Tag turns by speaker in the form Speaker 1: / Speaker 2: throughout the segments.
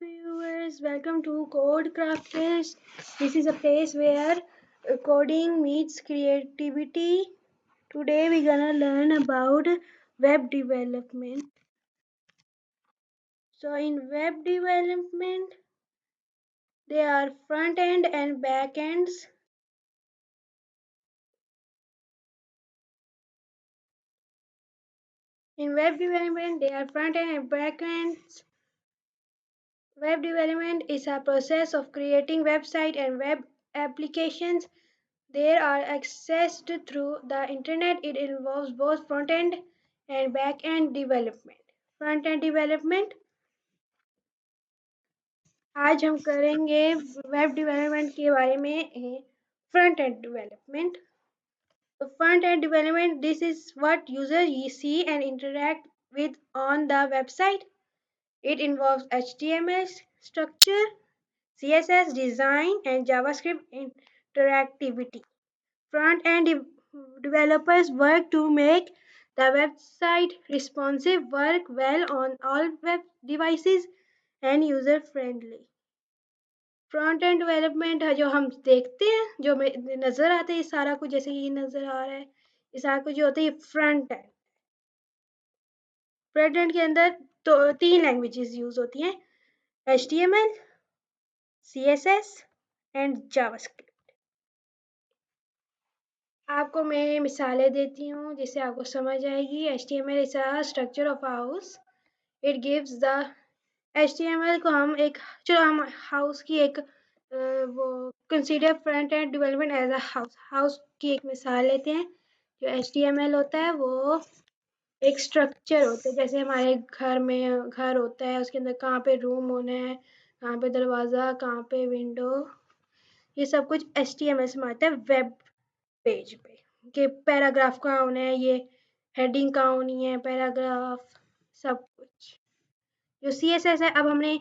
Speaker 1: viewers, welcome to Code Crafters. This is a place where coding meets creativity. Today we're gonna learn about web development. So in web development, there are front end and back ends. In web development, there are front end and back ends. Web development is a process of creating website and web applications. They are accessed through the internet. It involves both front-end and back-end development. Front-end development आज हम करेंगे web development के बारे में front-end development. So front-end development, this is what users see and interact with on the website. It involves HTML structure, CSS design, and JavaScript interactivity. Front-end developers work to make the website responsive, work well on all web devices, and user-friendly. Front-end development है जो हम देखते हैं, जो नज़र आता है, ये सारा कुछ जैसे ये नज़र आ रहा है, ये सारा कुछ जो होता है ये फ्रंट एंड. फ्रंट एंड के अंदर तो 3 लैंग्वेजेस यूज़ होती हैं, HTML, CSS एंड जावास्क्रिप्ट. आपको मैं मिसालें देती हूँ जिससे आपको समझ आएगी. HTML is a structure of house. It gives the HTML को हम एक, चलो हम हाउस की एक वो consider front end development as a house की एक मिसाल लेते हैं. जो HTML होता है वो एक स्ट्रक्चर होता है, जैसे हमारे घर में घर होता है, उसके अंदर कहाँ पे रूम होना है, कहाँ पे दरवाज़ा, कहाँ पे विंडो, ये सब कुछ HTML से आता है वेब पेज पे. कि पैराग्राफ कहाँ होना है, ये हेडिंग कहाँ होनी है, पैराग्राफ सब कुछ. जो CSS है, अब हमने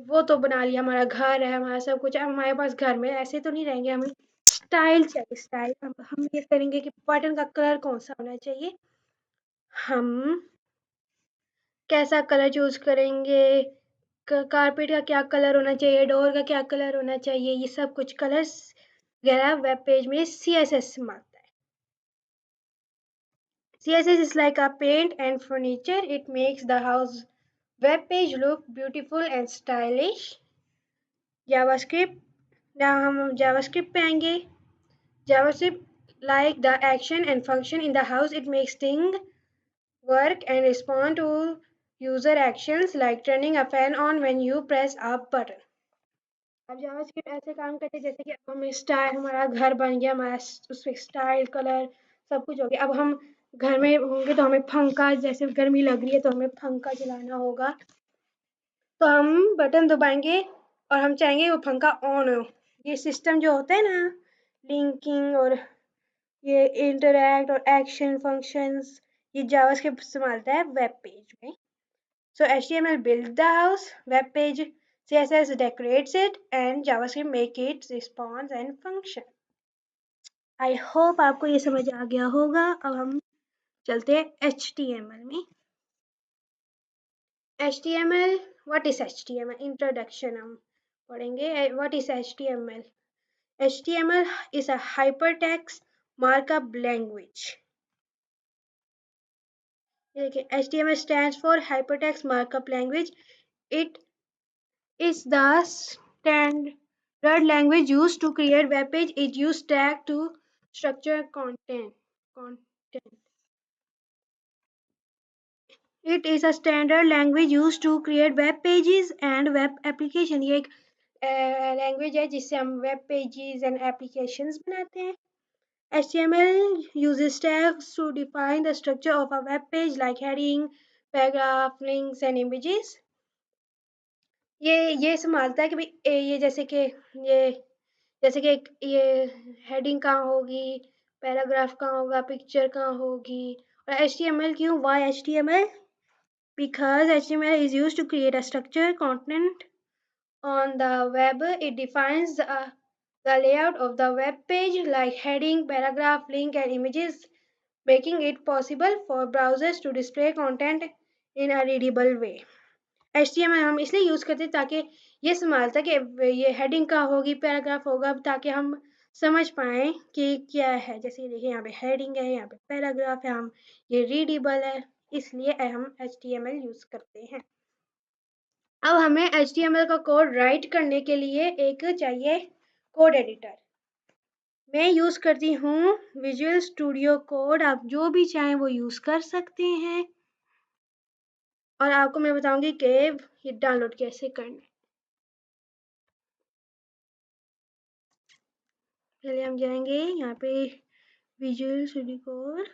Speaker 1: वो तो बना लिया, हमारा घर है, हमारा सब कुछ. अब हमारे पास घर में ऐसे तो नहीं रहेंगे, हमें स्टाइल चाहिए. स्टाइल अब हम ये करेंगे कि बटन का कलर कौन सा होना चाहिए, हम कैसा कलर चूज करेंगे, कारपेट का क्या कलर होना चाहिए, डोर का क्या कलर होना चाहिए, ये सब कुछ कलर्स वगैरह वेब पेज में CSS में आता है. CSS is like a paint and furniture. It makes the house web page look beautiful and stylish. JavaScript, now हम JavaScript पे आएंगे. JavaScript like the action and function in the house. It makes things work and respond to user actions like turning a fan on when you press a button. अब JavaScript ऐसे काम करते हैं जैसे कि अब हमें स्टाइल, हमारा घर बन गया, हमारा उसपे स्टाइल कलर सब कुछ हो गया. अब हम घर में होंगे तो हमें पंखा, जैसे गर्मी लग रही है तो हमें पंखा चलाना होगा, तो हम बटन दबाएंगे और हम चाहेंगे वो पंखा ऑन हो. ये सिस्टम जो होता है ना, लिंकिंग और ये इंटरैक्ट और एक्शन फंक्शंस, ये जावास्क्रिप्ट संभालता है वेब पेज में. सो HTML builds the house, web page CSS decorates it, and JavaScript make it response and function. I hope आपको ये समझ आ गया होगा. अब हम चलते हैं HTML में. HTML, what is HTML? Introduction हम पढ़ेंगे. What is HTML? HTML is a hypertext markup language. HTML stands for Hypertext Markup Language. It is the standard language used to create web page. It uses tag to structure content. It is a standard language used to create web pages and web application. ये एक language है जिससे हम web pages and applications बनाते हैं. HTML uses tags to define the structure of a web page like heading, paragraph, links and images. ये संभालता है कि भाई ये जैसे कि ये हेडिंग कहाँ होगी, पैराग्राफ कहाँ होगा, पिक्चर कहाँ होगी. और HTML क्यों? Why HTML? Because HTML is used to create a structured content on the web. It defines the layout of the web page like heading, paragraph, link and images, making it possible for browsers to display content in a readable way. HTML हम इसलिए use करते हैं ताकि ये संभालता कि ये heading कहाँ होगी, पैराग्राफ होगा, ताकि हम समझ पाएँ कि क्या है। जैसे ये देखिए यहाँ पे हेडिंग है, यहाँ पे पैराग्राफ है, हम ये रीडेबल है, इसलिए हम HTML यूज़ करते हैं। अब हमें HTML का कोड राइट करने के लिए एक चाहिए कोड एडिटर। मैं यूज़ करती हूँ विजुअल स्टूडियो कोड, आप जो भी चाहें वो यूज़ कर सकते हैं। और आपको मैं बताऊंगी कि ये डाउनलोड कैसे करना है। पहले हम जाएंगे यहाँ पे विजुअल स्टूडियो कोड,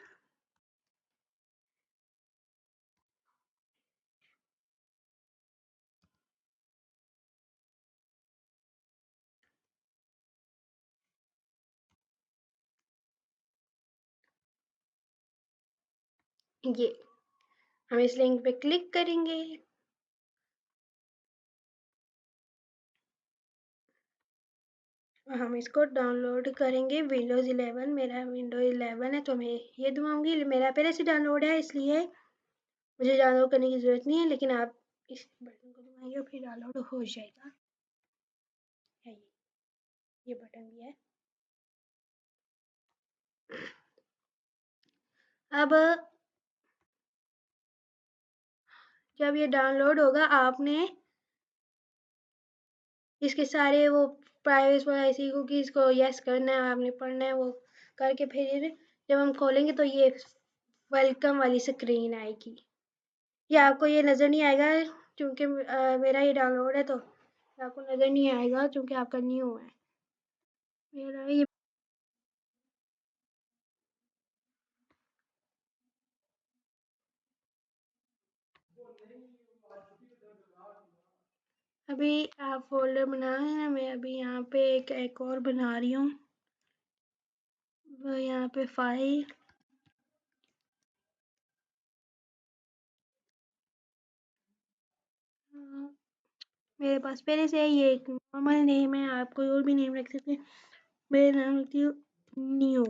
Speaker 1: ये हम इस लिंक पे क्लिक करेंगे और हम इसको डाउनलोड करेंगे। विंडोज़ 11, मेरा विंडोज़ 11 है तो मैं ये दबाऊंगी। मेरा पहले से डाउनलोड है इसलिए मुझे डाउनलोड करने की ज़रूरत नहीं है, लेकिन आप इस बटन को दबाएंगे और फिर डाउनलोड हो जाएगा। है ये बटन भी है। अब जब ये डाउनलोड होगा आपने इसके सारे वो प्राइवेसी कुकीज़ को यस करना है, आपने पढ़ना है, वो करके फिर जब हम खोलेंगे तो ये वेलकम वाली स्क्रीन आएगी। ये आपको ये नज़र नहीं आएगा क्योंकि मेरा ये डाउनलोड है तो आपको नज़र नहीं आएगा क्योंकि आपका न्यू है। मेरा ये अभी आप फ़ोल्डर बना है, मैं अभी यहाँ पे एक और बना रही हूँ। यहाँ पे फाइल, मेरे पास पहले से ये एक नॉर्मल नेम है, आप कोई और भी नेम रख सकते हैं। मेरा नाम रखती हूँ new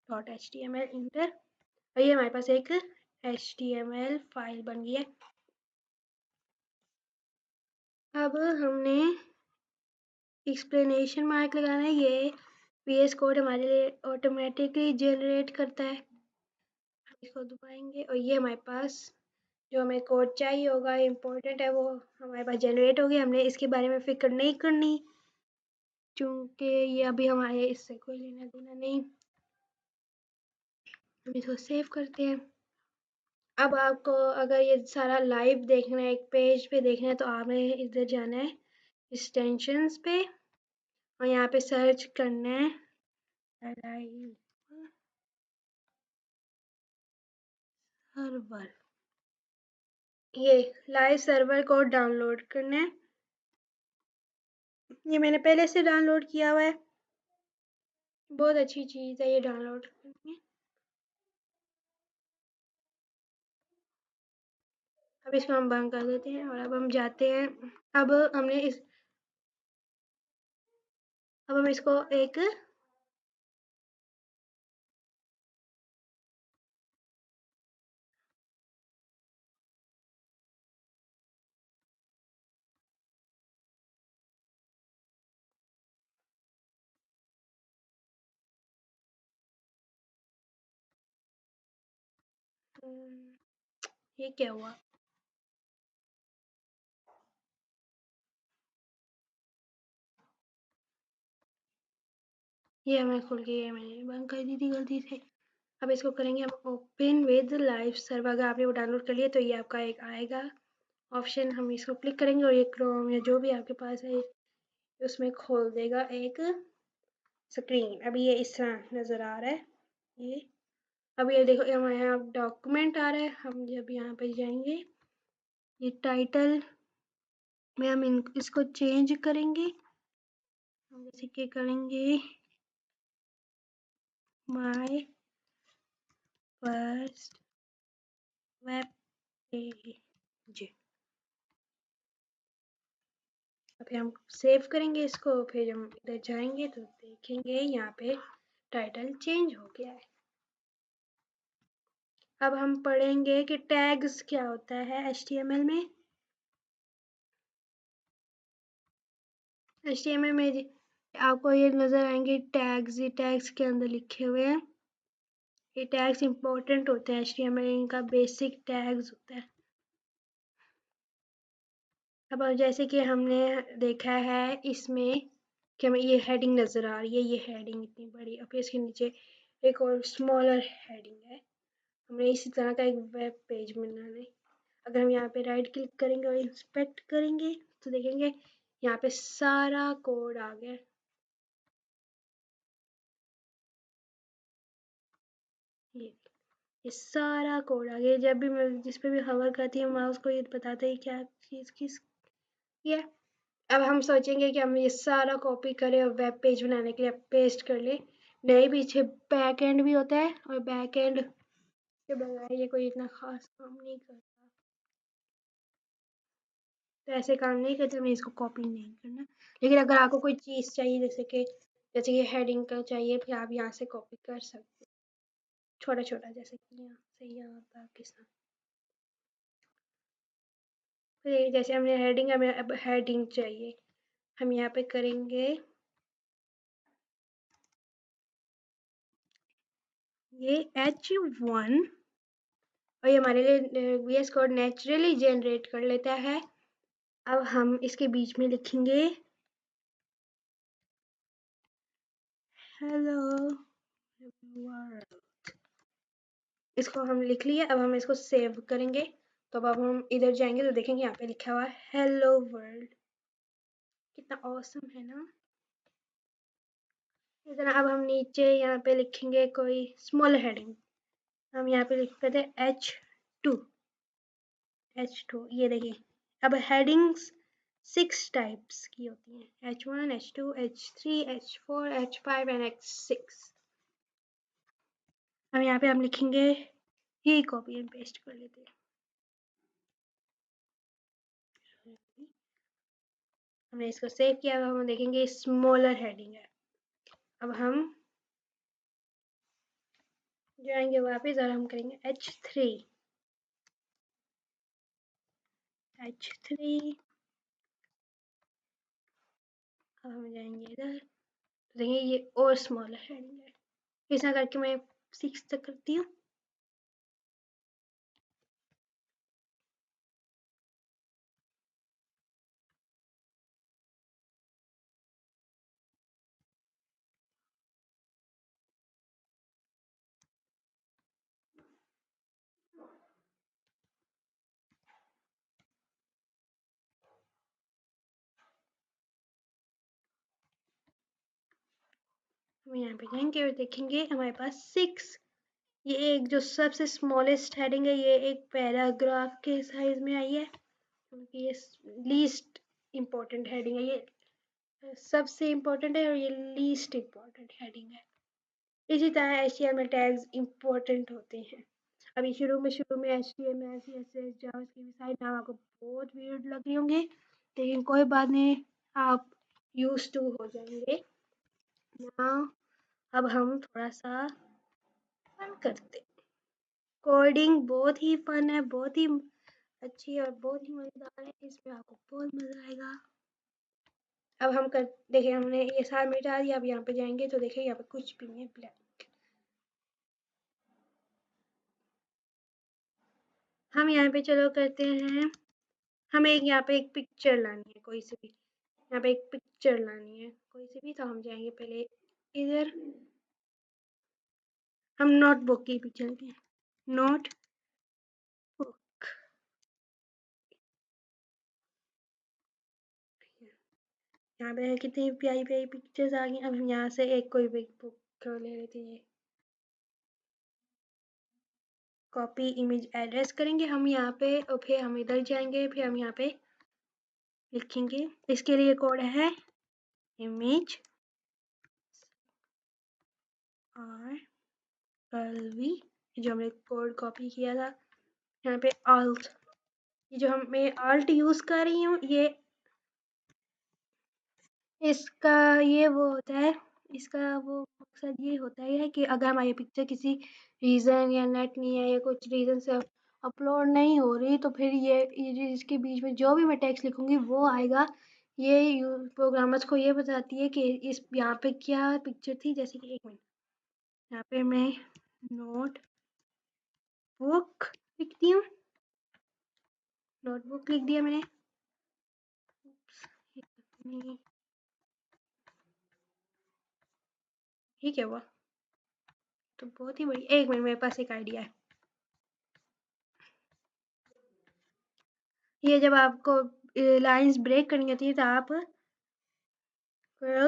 Speaker 1: dot H T M L enter, और ये हमारे पास एक HTML फाइल बन गई है। अब हमने एक्सप्लेनेशन मार्क लगाना है, ये VS कोड हमारे लिए ऑटोमेटिकली जनरेट करता है। हम इसको दबाएंगे और ये हमारे पास जो हमें कोड चाहिए होगा, इम्पोर्टेंट है, वो हमारे पास जनरेट हो गया। हमने इसके बारे में फिक्र नहीं करनी क्योंकि ये अभी हमारे इससे कोई लेना देना नहीं। हम इसको सेव करते हैं। अब आपको अगर ये सारा लाइव देखना है, एक पेज पे देखना है, तो आपने इधर जाना है एक्सटेंशंस पे और यहाँ पे सर्च करना है लाइव सर्वर। ये लाइव सर्वर को डाउनलोड करना है। ये मैंने पहले से डाउनलोड किया हुआ है, बहुत अच्छी चीज़ है ये डाउनलोड करनी। अब इसको हम बंद कर देते हैं और अब हम जाते हैं। अब हमने इस अब हम इसको एक ये क्या हुआ, ये हमें खुल गई है, मैंने बंद कर दी थी गलती से। अब इसको करेंगे हम ओपन विद लाइव सर्वर। अगर आपने वो डाउनलोड कर लिया तो ये आपका एक आएगा ऑप्शन, हम इसको क्लिक करेंगे और ये क्रोम या जो भी आपके पास है उसमें खोल देगा एक स्क्रीन। अभी ये इस तरह नज़र आ रहा है। ये अब ये देखो हमारे यहाँ डॉक्यूमेंट आ रहा है। हम जब यहाँ पे जाएंगे ये टाइटल में हम इसको चेंज करेंगे। हम जैसे कि करेंगे माय फर्स्ट वेब पेज। फिर हम सेव करेंगे इसको, फिर हम इधर जाएंगे तो देखेंगे यहाँ पे टाइटल चेंज हो गया है। अब हम पढ़ेंगे कि टैग्स क्या होता है HTML में। HTML में आपको ये नज़र आएंगे टैग्स, ये टैग्स के अंदर लिखे हुए हैं। ये टैग्स इंपॉर्टेंट होते हैं, HTML इनका बेसिक टैग्स होता है। अब जैसे कि हमने देखा है इसमें कि हमें ये हेडिंग नज़र आ रही है, ये हेडिंग इतनी बड़ी, अब इसके नीचे एक और स्मॉलर हेडिंग है। हमें इसी तरह का एक वेब पेज बनाना है। अगर हम यहाँ पे राइट क्लिक करेंगे और इंस्पेक्ट करेंगे तो देखेंगे यहाँ पे सारा कोड आ गया। ये सारा कोड आ गया। जब भी मैं जिस पे भी हवर करती हूँ माउस को, ये बताता है क्या चीज़ किस ये। अब हम सोचेंगे कि हम ये सारा कॉपी करें और वेब पेज बनाने के लिए पेस्ट कर ले। नहीं, पीछे बैक एंड भी होता है और बैक एंड के बगैर ये कोई इतना खास काम नहीं करता। तो ऐसे काम नहीं करते, हमें इसको कॉपी नहीं करना। लेकिन अगर आपको कोई चीज़ चाहिए जैसे ये हेडिंग का चाहिए, फिर आप यहाँ से कॉपी कर सकते हो छोटा छोटा, जैसे कि यहाँ से यहाँ तक के साथ। फिर जैसे हमने हेडिंग, हमें अब हेडिंग चाहिए, हम यहाँ पे करेंगे ये H1 और ये हमारे लिए VS कोड नेचुरली जनरेट कर लेता है। अब हम इसके बीच में लिखेंगे हेलो वर्ल्ड। इसको हम लिख लिए। अब हम इसको सेव करेंगे। तो अब हम इधर जाएंगे तो देखेंगे यहाँ पे लिखा हुआ है हेलो वर्ल्ड। कितना ऑसम है ना। इधर अब हम नीचे यहाँ पे लिखेंगे कोई स्मॉल हेडिंग। हम यहाँ पे लिख देते हैं H2। ये देखिए, अब हेडिंग्स 6 टाइप्स की होती हैं, H1, H2, H3, H4, H5 and H6। अब यहाँ पे हम लिखेंगे, ये कॉपी एंड पेस्ट कर लेते हैं। हमने इसको सेव किया। अब हम देखेंगे स्मॉलर हेडिंग है। अब हम जाएंगे वापस और हम करेंगे H3। अब हम जाएंगे इधर तो देखेंगे ये और स्मॉलर हेडिंग है। इस तरह करके मैं 6 तक करती हूँ। हम यहाँ पे जाएंगे और देखेंगे हमारे पास 6। ये एक जो सबसे स्मॉलेस्ट हेडिंग है, ये एक पैराग्राफ के साइज में आई है, क्योंकि ये लीस्ट इम्पोर्टेंट हेडिंग है। ये सबसे इम्पोर्टेंट है और ये लीस्ट इम्पोर्टेंट हेडिंग है। इसी तरह HTML टैग्स इम्पोर्टेंट होते हैं। अभी शुरू में HTML CSS जावास्क्रिप्ट साइट नाम आपको बहुत वियर्ड लग रही होंगे, लेकिन कोई बात नहीं, आप यूज टू हो जाएंगे ना। अब हम थोड़ा सा फन करते। कोडिंग बहुत ही फन है, बहुत ही अच्छी और बहुत ही मज़ेदार है। इसमें आपको बहुत मज़ा आएगा। अब हम कर देखिए, हमने ये सारा मिटा दिया। अब यहाँ पे जाएंगे तो देखिए यहाँ पे कुछ भी नहीं है, ब्लैक। हम यहाँ पे चलो करते हैं, हमें यहाँ पे एक पिक्चर लानी है कोई सी भी। यहाँ पे एक पिक्चर लानी है कोई सी भी, तो हम जाएंगे पहले इधर। हम नोटबुक की पिक्चर लेते हैं, नोटबुक। यहाँ पे कितनी प्यारी प्यारी पिक्चर्स आ गई। अब हम यहाँ से एक कोई भी बुक ले लेते हैं। कॉपी इमेज एड्रेस करेंगे हम यहाँ पे और फिर हम इधर जाएंगे, फिर हम यहाँ पे लिखेंगे। इसके लिए कोड है इमेज RLV, जो हमने कोड कॉपी किया था। यहाँ पे alt, ये जो मैं alt यूज कर रही हूँ, ये इसका ये वो होता है, इसका वो मकसद ये होता है कि अगर हमारी पिक्चर किसी रीज़न या नेट नहीं है या कुछ रीज़न से अपलोड नहीं हो रही, तो फिर ये इसके बीच में जो भी मैं टेक्स्ट लिखूंगी वो आएगा। ये प्रोग्रामर्स को ये बताती है कि इस यहाँ पे क्या पिक्चर थी, जैसे कि 1 मिनट, यहाँ पे मैं नोटबुक लिखती हूँ, नोटबुक लिख दिया मैंने। ये क्या हुआ? तो बहुत ही बड़ी, 1 मिनट, मेरे पास एक आइडिया है। ये जब आपको लाइंस ब्रेक करनी होती है तो आप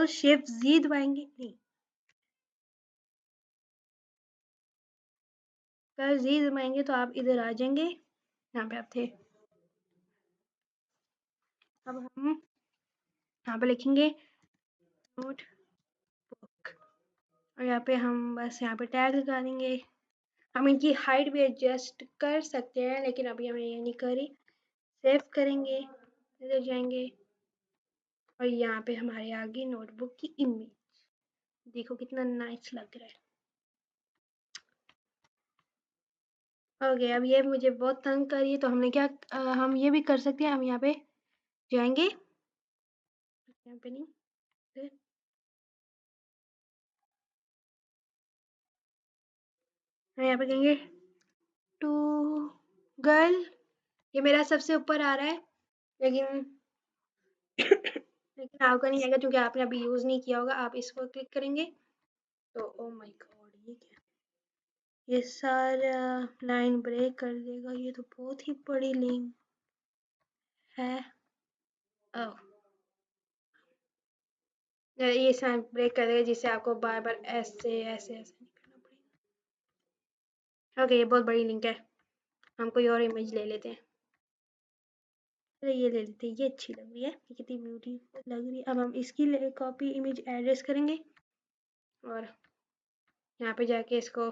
Speaker 1: शिफ्ट जी दबाएंगे, नहीं, कर जी दबाएंगे तो आप इधर आ जाएंगे, यहाँ पे आप थे। अब हम यहाँ पे लिखेंगे नोटबुक और यहाँ पे हम बस यहाँ पे टैग लगा देंगे। हम इनकी हाइट भी एडजस्ट कर सकते हैं, लेकिन अभी हमें ये नहीं करी। सेव करेंगे, इधर जाएंगे और यहाँ पे हमारे आगे नोटबुक की इमेज, देखो कितना नाइस लग रहा है। ओके, अब ये मुझे बहुत तंग कर रही है, तो हमने क्या हम ये भी कर सकते हैं, हम यहाँ पे जाएंगे, यहाँ पे नहीं, फिर हम यहाँ पे कहेंगे टू गर्ल, ये मेरा सबसे ऊपर आ रहा है, लेकिन लेकिन आपका नहीं आएगा क्योंकि आपने अभी यूज़ नहीं किया होगा। आप इसको क्लिक करेंगे तो ओ माय गॉड, ये क्या, ये सारा लाइन ब्रेक कर देगा, ये तो बहुत ही बड़ी लिंक है। ओह, ये साइन ब्रेक कर देगा, जिससे आपको बार बार ऐसे ऐसे ऐसे नहीं करना पड़ेगा। ओके, ये बहुत बड़ी लिंक है, हम कोई और इमेज ले लेते हैं। अरे ये ले लेते हैं, ये अच्छी लग रही है, ये कितनी ब्यूटीफुल लग रही है। अब हम इसकी कॉपी इमेज एड्रेस करेंगे और यहाँ पे जाके इसको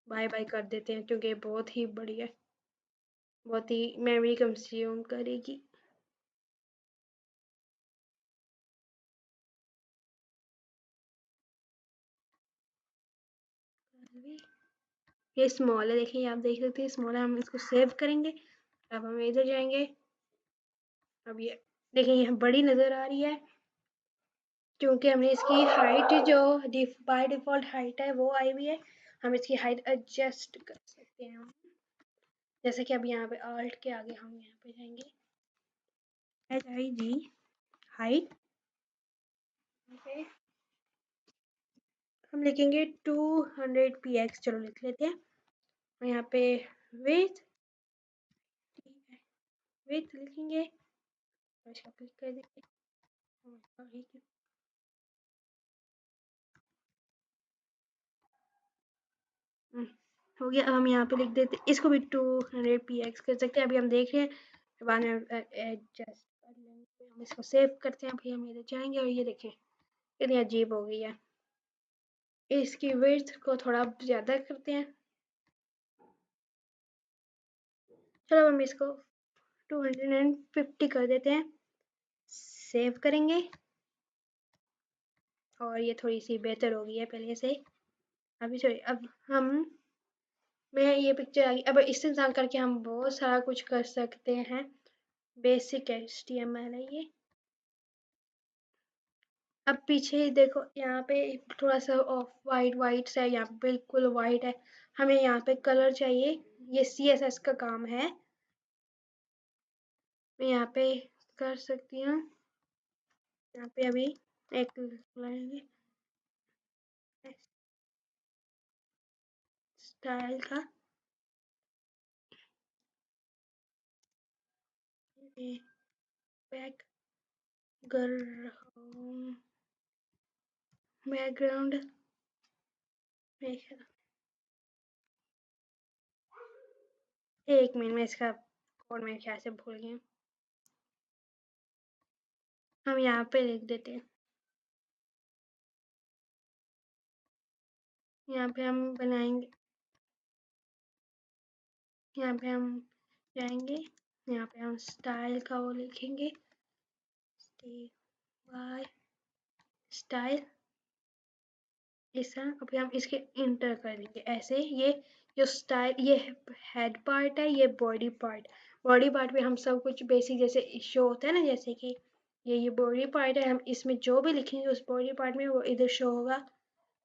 Speaker 1: बाय बाय कर देते हैं, क्योंकि बहुत ही बड़ी है, बहुत ही मेमोरी कंज्यूम करेगी। ये स्मॉल है, देखिए आप देख सकते हैं स्मॉल है, हम इसको सेव करेंगे। अब हम इधर जाएंगे, अब ये देखिए ये बड़ी नज़र आ रही है, क्योंकि हमने इसकी हाइट जो बाय डिफ़ॉल्ट हाइट है वो आई हुई है। हम इसकी हाइट एडजस्ट कर सकते हैं, जैसे कि अब यहाँ पे आल्ट के आगे हम यहाँ पे जाएंगे, HID हाइट, हम लिखेंगे 200 px, चलो लिख लेते हैं। और यहाँ पे विड्थ विड्थ लिखेंगे और इसको क्लिक कर देंगे। हो गया। अब हम यहाँ पे लिख देते, इसको भी 200 px कर सकते हैं। अभी हम देख रहे हैं, बाद में एडजस्ट कर लेंगे। हम इसको सेव करते हैं, फिर हम इधर जाएंगे और ये देखें कितनी अजीब हो गई है। इसकी विड्थ को थोड़ा ज़्यादा करते हैं, चलो हम इसको 250 कर देते हैं, सेव करेंगे और ये थोड़ी सी बेहतर हो गई है पहले से। अभी सॉरी, अब हम मैं ये पिक्चर आ गई। अब इससे इंसान करके हम बहुत सारा कुछ कर सकते हैं। बेसिक HTML है ये। अब पीछे देखो, यहाँ पे थोड़ा सा ऑफ वाइट वाइट सा है, यहाँ पे बिल्कुल वाइट है, हमें यहाँ पे कलर चाहिए। ये CSS का काम है, मैं यहाँ पे कर सकती हूँ। यहाँ पे अभी एक स्टाइल का बैक बैकग्राउंड, एक मिनट में इसका कोड मेरे ख्याल से भूल गई हूँ। हम यहाँ पे लिख देते हैं, यहाँ पे हम बनाएंगे, यहाँ पे हम जाएंगे, यहाँ पे हम स्टाइल का वो लिखेंगे, स्टाइल ऐसा। अभी हम इसके इंटर कर देंगे ऐसे। ये जो स्टाइल, ये हेड पार्ट है, ये बॉडी पार्ट। बॉडी पार्ट में हम सब कुछ बेसिक जैसे शो होता है ना, जैसे कि ये बॉडी पार्ट है, हम इसमें जो भी लिखेंगे उस बॉडी पार्ट में वो इधर शो होगा।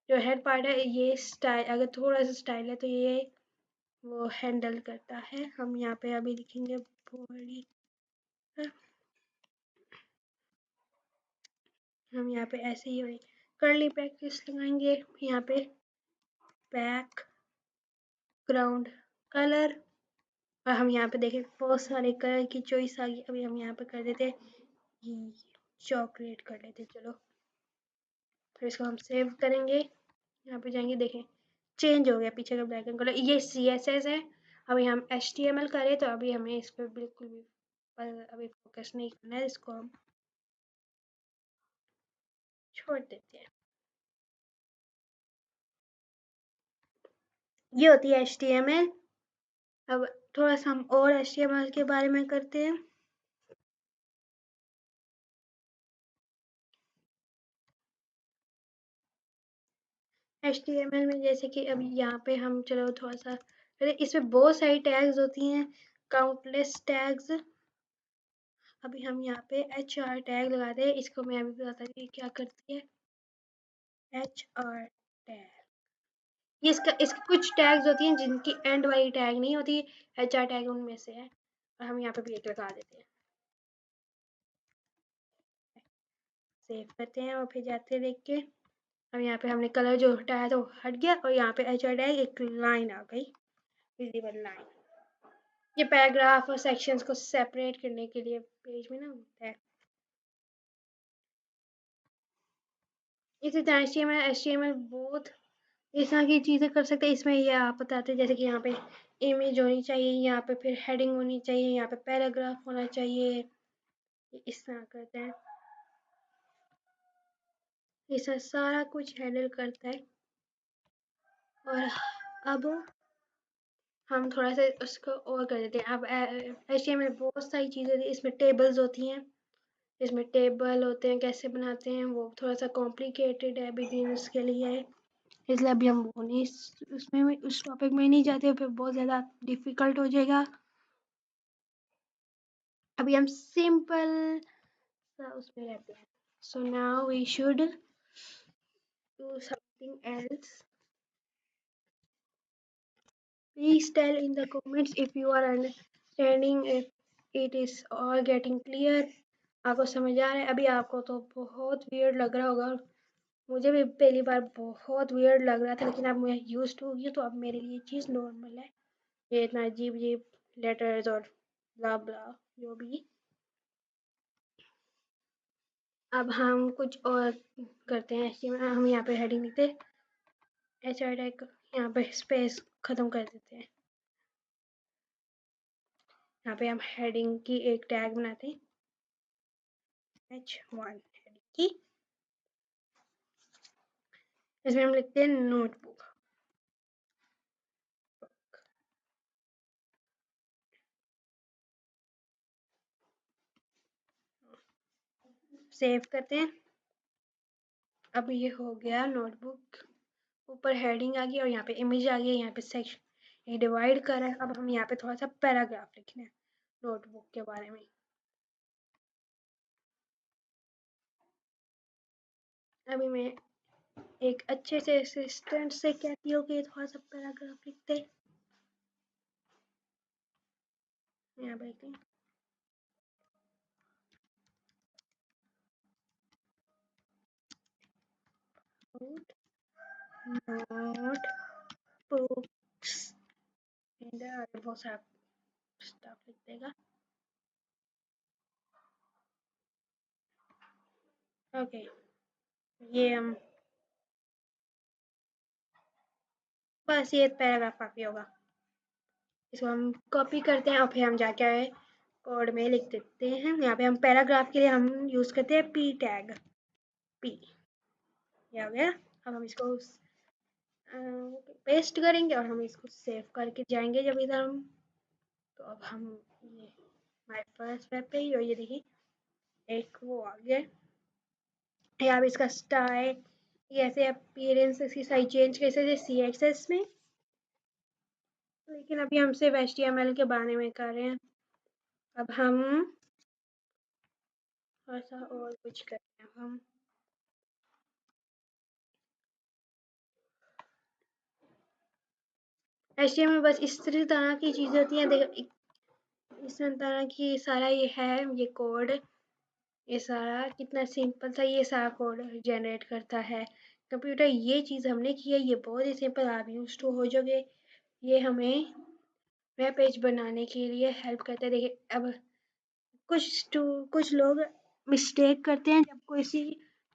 Speaker 1: जो हेड पार्ट है ये स्टाइल, अगर थोड़ा सा स्टाइल है तो ये वो हैंडल करता है। हम यहाँ पे अभी लिखेंगे बॉडी, हम यहाँ पे ऐसे ही कर्ली ब्रैकेट्स लगाएंगे। यहाँ पे बैकग्राउंड कलर, और हम यहाँ पे देखें बहुत सारे कलर की चॉइस आ गई। अभी हम यहाँ पे कर देते हैं चॉकलेट कर लेते, चलो फिर इसको हम सेव करेंगे। यहाँ पे जाएंगे, देखें चेंज हो गया पीछे का बैकग्राउंड कलर। ये CSS है। अभी हम HTML करें तो अभी हमें इस पर बिल्कुल भी अभी फोकस नहीं करना है, इसको हम छोड़ देते हैं। ये होती है HTML। अब थोड़ा सा हम और HTML के बारे में करते हैं। HTML में जैसे कि अभी यहाँ पे हम चलो थोड़ा सा, इसमें बहुत सारी टैग्स होती हैं, काउंटलेस टैग्स। अभी हम यहाँ पे HR टैग लगाते हैं। इसको मैं अभी बताता हूँ क्या करती है HR टैग। ये इसकी कुछ टैग्स होती हैं जिनकी एंड वाली टैग नहीं होती। HR टैग उनमें से है, और हम यहाँ पे भी एक लगा देते हैं। सेव करते हैं और फिर जाते हैं देख के। अब यहाँ पे हमने कलर जो हटाया था वो हट गया, और यहाँ पे HR टैग एक लाइन आ गई, विजिबल लाइन। ये पैराग्राफ और सेक्शंस को सेपरेट करने के लिए पेज में ना होता है। इसी तरह HTML बहुत इस तरह की चीज़ें कर सकते हैं। इसमें ये आप बताते हैं जैसे कि यहाँ पे इमेज होनी चाहिए, यहाँ पे फिर हेडिंग होनी चाहिए, यहाँ पे पैराग्राफ होना चाहिए। इस तरह करते हैं, ये सारा कुछ हैंडल करता है। और अब हम थोड़ा सा उसको और कर देते हैं। अब HTML में बहुत सारी चीज़ें होती हैं, इसमें टेबल्स होती हैं, इसमें टेबल होते हैं, कैसे बनाते हैं वो थोड़ा सा कॉम्प्लिकेटेड है बिगिनर्स के लिए, इसलिए अभी हम वो नहीं उसमें उस टॉपिक में नहीं जाते, फिर बहुत ज़्यादा डिफ़िकल्ट हो जाएगा। अभी हम सिंपल सा उसमें रहते हैं। So now we should do something else. Please tell in the comments if you are understanding, if it is all getting clear. आपको समझ आ रहा है? अभी आपको तो बहुत वियर्ड लग रहा होगा, मुझे भी पहली बार बहुत वियर्ड लग रहा था, लेकिन अब मैं यूज्ड हो गई तो अब मेरे लिए चीज़ नॉर्मल है। ये इतना अजीब अजीब लेटर्स और ब्ला ब्ला जो भी। अब हम कुछ और करते हैं। हम यहाँ पे हेडिंग लिखते हैं, HR टैग यहाँ पे स्पेस ख़त्म कर देते हैं। यहाँ पे हम हेडिंग की एक टैग बनाते हैं, H1 हेडिंग की। इसमें हम लिखते हैं नोटबुक। सेव करते हैं। अब ये हो गया नोटबुक, ऊपर हेडिंग आ गई और यहाँ पे इमेज आ गई, यहाँ पे सेक्शन ये डिवाइड कर रहा है। अब हम यहाँ पे थोड़ा सा पैराग्राफ लिखना है नोटबुक के बारे में। अभी मैं एक अच्छे से असिस्टेंट से कहती हूँ कि थोड़ा सा पैराग्राफ लिखते हैं। यहाँ पे लिखते हैं नोटबुक्स एंड बहुत सारा स्टफ लिख देगा। ओके, ये हम बस ये पैराग्राफ काफ़ी होगा। इसको हम कॉपी करते हैं और फिर हम जाके कोड में लिख देते हैं। यहाँ पे हम पैराग्राफ के लिए हम यूज़ करते हैं P टैग, P। ये हो गया। अब हम इसको पेस्ट करेंगे और हम इसको सेव करके जाएंगे जब इधर हम, तो अब हम ये माय फर्स्ट वेब पेज, और ये देखिए एक वो आ गया। या अब इसका स्टाइल, ऐसे अपीयरेंस इसकी साइज चेंज कैसे थे CSS में, लेकिन अभी हम सिर्फ HTML के बारे में कर रहे हैं। अब हम थोड़ा सा और कुछ करते हैं हम। HTML में बस इस तरह की चीज़ें होती हैं। देखो इस तरह की सारा ये है, ये कोड, ये सारा कितना सिंपल था, ये सारा कोड जनरेट करता है कंप्यूटर। ये चीज़ हमने की है, ये बहुत ही सिंपल, आप यूज टू हो जाओगे। ये हमें वेब पेज बनाने के लिए हेल्प करता है। देखिए अब कुछ लोग मिस्टेक करते हैं जब कोई सी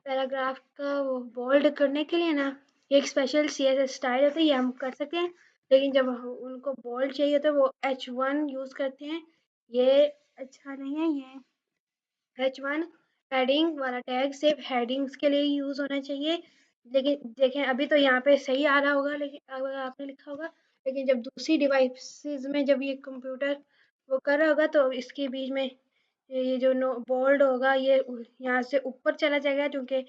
Speaker 1: पैराग्राफ का वो बोल्ड करने के लिए ना, एक स्पेशल CSS स्टाइल होता है, ये हम कर सकते हैं। लेकिन जब उनको बोल्ड चाहिए तो वो H1 यूज़ करते हैं, ये अच्छा नहीं है। ये H1 हेडिंग वाला टैग सिर्फ हेडिंग्स के लिए यूज़ होना चाहिए। लेकिन देखें अभी तो यहाँ पे सही आ रहा होगा, लेकिन अगर आपने लिखा होगा, लेकिन जब दूसरी डिवाइसेस में जब ये कंप्यूटर वो कर रहा होगा तो इसके बीच में ये जो नो बोल्ड होगा ये यहाँ से ऊपर चला जाएगा, क्योंकि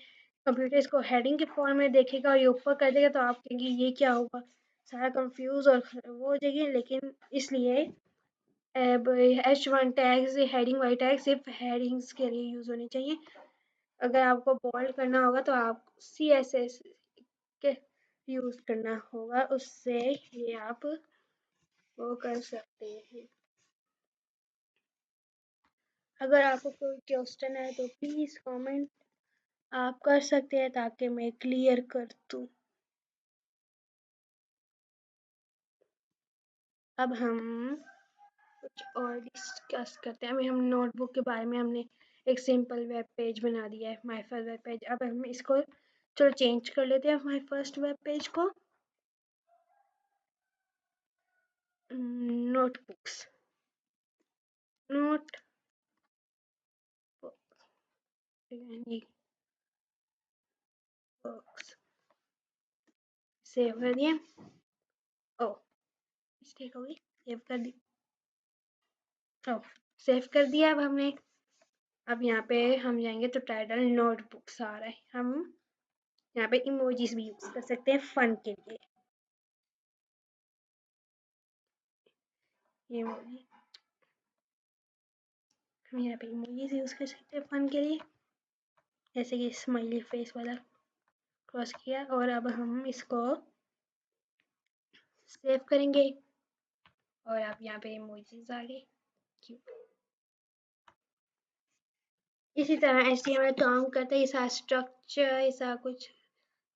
Speaker 1: कंप्यूटर इसको हेडिंग के फॉर्म में देखेगा और ये ऊपर कर देगा, तो आप कहेंगे ये क्या होगा, सारा कंफ्यूज और वो हो जाएगी। लेकिन इसलिए अब H1 टैग्स, हेडिंग वाले टैग सिर्फ हेडिंग्स के लिए यूज़ होने चाहिए। अगर आपको बोल्ड करना होगा तो आप CSS के यूज़ करना होगा, उससे ये आप वो कर सकते हैं। अगर आपको कोई क्वेश्चन है तो प्लीज़ कमेंट आप कर सकते हैं, ताकि मैं क्लियर कर दूँ। अब हम कुछ और डिस्कस करते हैं। अभी हम नोटबुक के बारे में हमने एक सिंपल वेब पेज बना दिया है, माय फर्स्ट वेब पेज। अब हम इसको चलो चेंज कर लेते हैं माय फर्स्ट वेब पेज को नोटबुक्स, नोट बुक्स सेव कर दिए। ओ मिस्टेक हो गई, सेव कर दी। ओ सेव कर दिया। अब हमने अब यहाँ पे हम जाएंगे तो टाइटल नोटबुक्स आ रहा है। हम यहाँ पे इमोजीज भी यूज कर सकते हैं फन के लिए। इमोजी हम यहाँ पे इमोजीज यूज कर सकते हैं फन के लिए, जैसे कि स्माइली फेस वाला क्रॉस किया। और अब हम इसको सेव करेंगे और अब यहाँ पे इमोजीज आ गए। इसी तरह HTML काम करता है, ऐसा स्ट्रक्चर ऐसा कुछ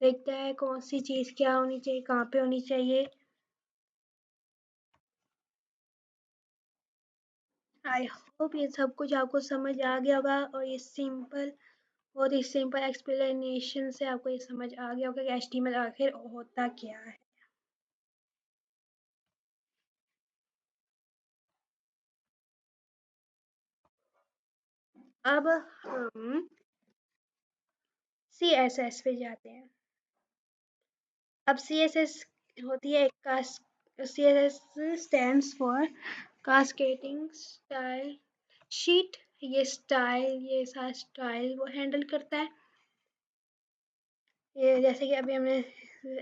Speaker 1: देखता है कौन सी चीज़ क्या होनी चाहिए, कहाँ पे होनी चाहिए। आई होप ये सब कुछ आपको समझ आ गया होगा, और ये सिंपल, बहुत ही सिंपल एक्सप्लेनेशन से आपको ये समझ आ गया होगा कि HTML आखिर होता क्या है। अब हम CSS पे जाते हैं। अब CSS होती है CSS stands for cascading style sheet। ये स्टाइल, ये सारा स्टाइल वो हैंडल करता है। ये जैसे कि अभी हमने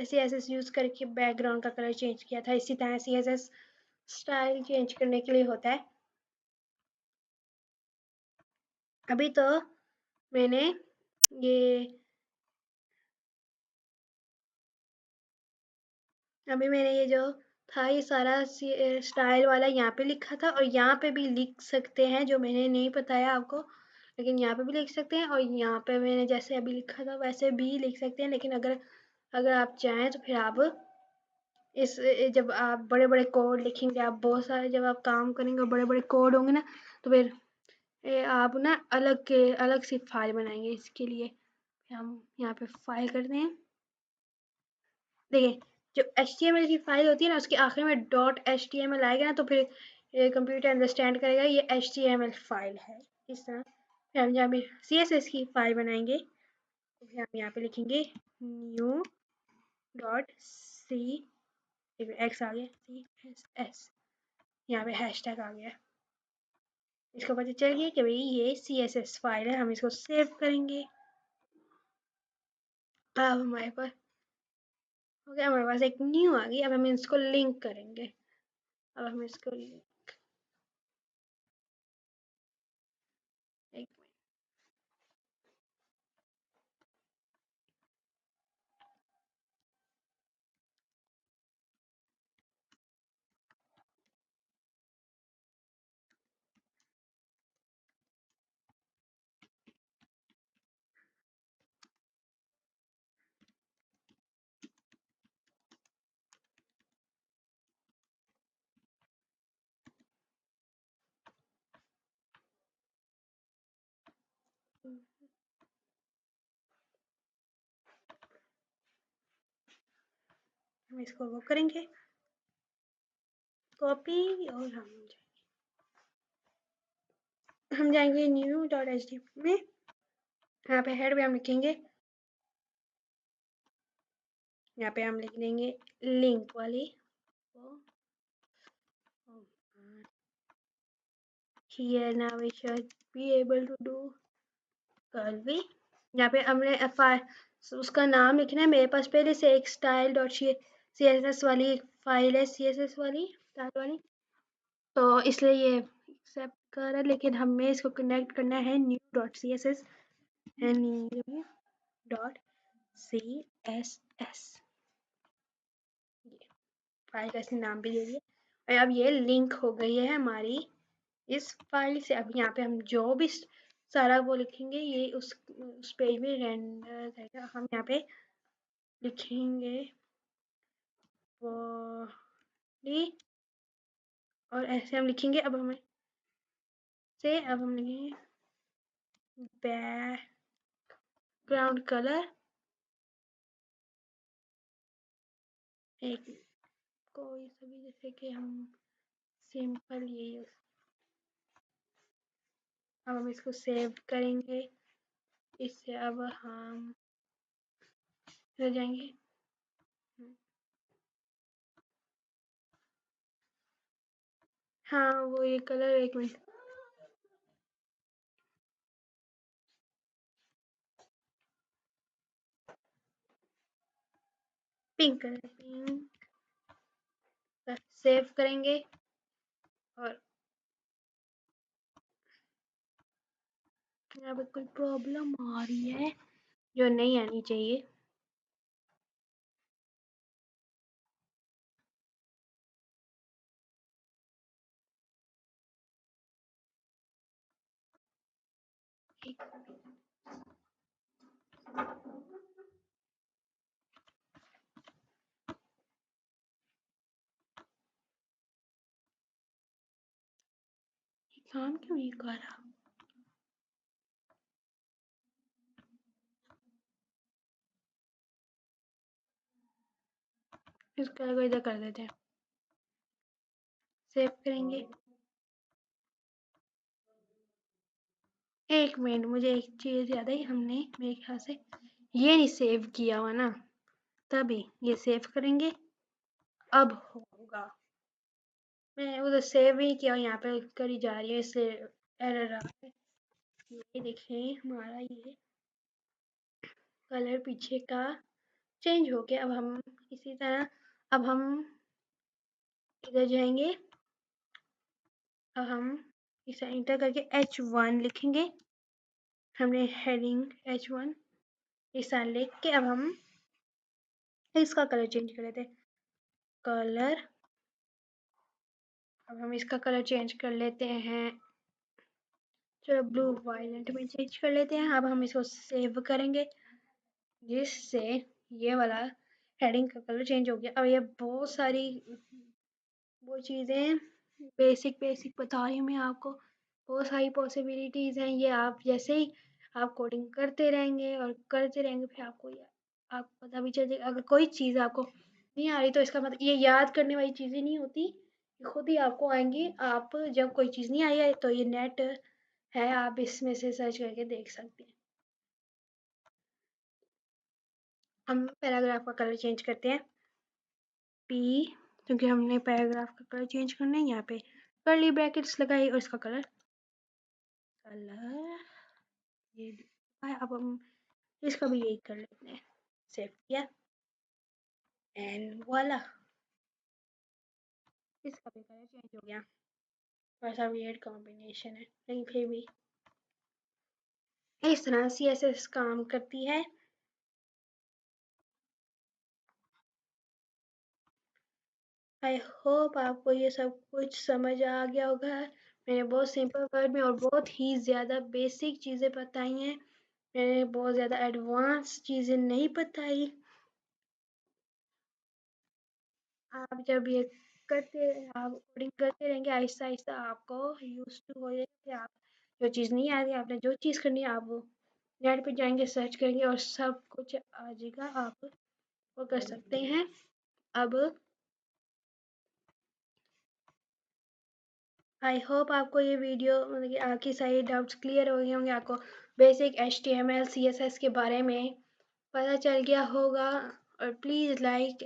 Speaker 1: CSS यूज़ करके बैकग्राउंड का कलर चेंज किया था, इसी तरह CSS स्टाइल चेंज करने के लिए होता है। अभी तो मैंने ये अभी मैंने ये जो था ये सारा स्टाइल वाला यहाँ पे लिखा था, और यहाँ पे भी लिख सकते हैं, जो मैंने नहीं बताया आपको, लेकिन यहाँ पे भी लिख सकते हैं, और यहाँ पे मैंने जैसे अभी लिखा था वैसे भी लिख सकते हैं। लेकिन अगर अगर आप चाहें तो फिर आप इस जब आप बड़े बड़े कोड लिखेंगे, आप बहुत सारे जब आप काम करेंगे और बड़े बड़े कोड होंगे ना, तो फिर आप ना अलग से फाइल बनाएंगे इसके लिए। हम यहाँ पे फाइल करते हैं। देखिए जो HTML की फाइल होती है ना, उसके आखिर में .html आएगा ना, तो फिर कंप्यूटर अंडरस्टैंड करेगा ये HTML फाइल है। इस तरह फिर हम जहाँ पे CSS की फाइल बनाएंगे तो फिर हम यहाँ पे लिखेंगे न्यू .c, x आ गया, CSS, यहाँ पे हैशटैग आ गया। इसको पता चल गया कि भाई ये CSS फाइल है, हम इसको सेव करेंगे। अब हमारे पास हो गया, हमारे पास एक न्यू आ गई। अब हम इसको लिंक करेंगे। अब हम इसको एक हम इसको वो करेंगे कॉपी और हम जाएंगे न्यू डॉट एच डी में। यहाँ पे हेड पे हम लिखेंगे, यहाँ पे हम लिख देंगे लिंक वाली here now we should be able to do curvy। यहाँ पे हमने उसका नाम लिखना है। मेरे पास पहले से एक style dot C S S वाली फाइल है, सी एस एस वाली स्टाइल वाली, तो इसलिए ये एक्सेप्ट कर रहा है, लेकिन हमें इसको कनेक्ट करना है new dot C S S and new dot C S S, file का इसने नाम भी दे दिया। और अब ये लिंक हो गई है हमारी इस फाइल से। अब यहाँ पे हम जो भी सारा वो लिखेंगे ये उस पेज में रेंडर करेगा। हम यहाँ पे लिखेंगे बॉडी और ऐसे हम लिखेंगे। अब हम लिखेंगे बैकग्राउंड कलर एक कोई सभी, जैसे कि हम सिंपल ये यूज। अब हम इसको सेव करेंगे। इससे अब हम हो जाएंगे। हाँ वो ये कलर, एक minute, pink colour, pink save करेंगे। और यहाँ पे कोई प्रॉब्लम आ रही है जो नहीं आनी चाहिए। काम क्यों नहीं कर रहा? इस कलर को इधर कर देते हैं, सेव करेंगे। एक मिनट, मुझे एक चीज़ याद आई, हमने मेरे ख्याल से ये नहीं सेव किया हुआ ना, तभी ये सेव करेंगे। अब होगा, मैं उधर सेव ही किया, यहाँ पे करी जा रही है, इससे एरर आ रहा है। ये देखिए हमारा ये कलर पीछे का चेंज हो गया। अब हम इसी तरह अब हम इधर जाएंगे। अब हम इसे इंटर करके H1 लिखेंगे। हमने हेडिंग H1 ऐसा लिख के अब हम इसका कलर चेंज कर लेते हैं। कलर, अब हम इसका कलर चेंज कर लेते हैं, चलो ब्लू वायलेट में चेंज कर लेते हैं। अब हम इसको सेव करेंगे, जिससे ये वाला हेडिंग का कलर चेंज हो गया। अब ये बहुत सारी वो चीज़ें बेसिक बेसिक बता रही हूँ मैं आपको, बहुत सारी पॉसिबिलिटीज़ हैं। ये आप जैसे ही आप कोडिंग करते रहेंगे और करते रहेंगे, फिर आपको पता भी चल जाएगा। अगर कोई चीज़ आपको नहीं आ रही तो इसका मतलब ये याद करने वाली चीज़ें नहीं होती, ये खुद ही आपको आएंगी। आप जब कोई चीज़ नहीं आई है तो ये नेट है, आप इसमें से सर्च करके देख सकते हैं। हम पैराग्राफ का कलर चेंज करते हैं पी, क्योंकि हमने पैराग्राफ का कलर चेंज करना है। यहाँ पे कर्ली ब्रैकेट्स लगाई और इसका कलर ये अब हम इसका भी यही कर लेते हैं, सेव किया एंड वाला इसका भी कलर चेंज हो गया। वैसा वियर्ड कॉम्बिनेशन है, लेकिन फिर भी इस तरह CSS काम करती है। आई होप आपको ये सब कुछ समझ आ गया होगा। मैंने बहुत सिंपल वर्ड में और बहुत ही ज़्यादा बेसिक चीज़ें बताई हैं, मैंने बहुत ज़्यादा एडवांस चीज़ें नहीं बताई। आप जब ये आप कोडिंग करते रहेंगे, आहिस्ता आहिस्ता आपको यूज टू हो जाएगा। फिर आप जो चीज़ नहीं आ रही, आपने जो चीज़ करनी है, आप वो नेट पे जाएंगे, सर्च करेंगे और सब कुछ आ जाएगा, आप वो कर सकते हैं। अब आई होप आपको ये वीडियो मतलब कि आपकी सारी डाउट्स क्लियर हो गए होंगे, आपको बेसिक HTML CSS के बारे में पता चल गया होगा। और प्लीज़ लाइक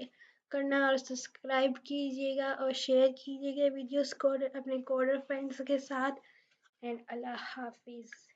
Speaker 1: करना और सब्सक्राइब कीजिएगा और शेयर कीजिएगा वीडियोस को अपने कोडर फ्रेंड्स के साथ। एंड अल्लाह हाफिज़।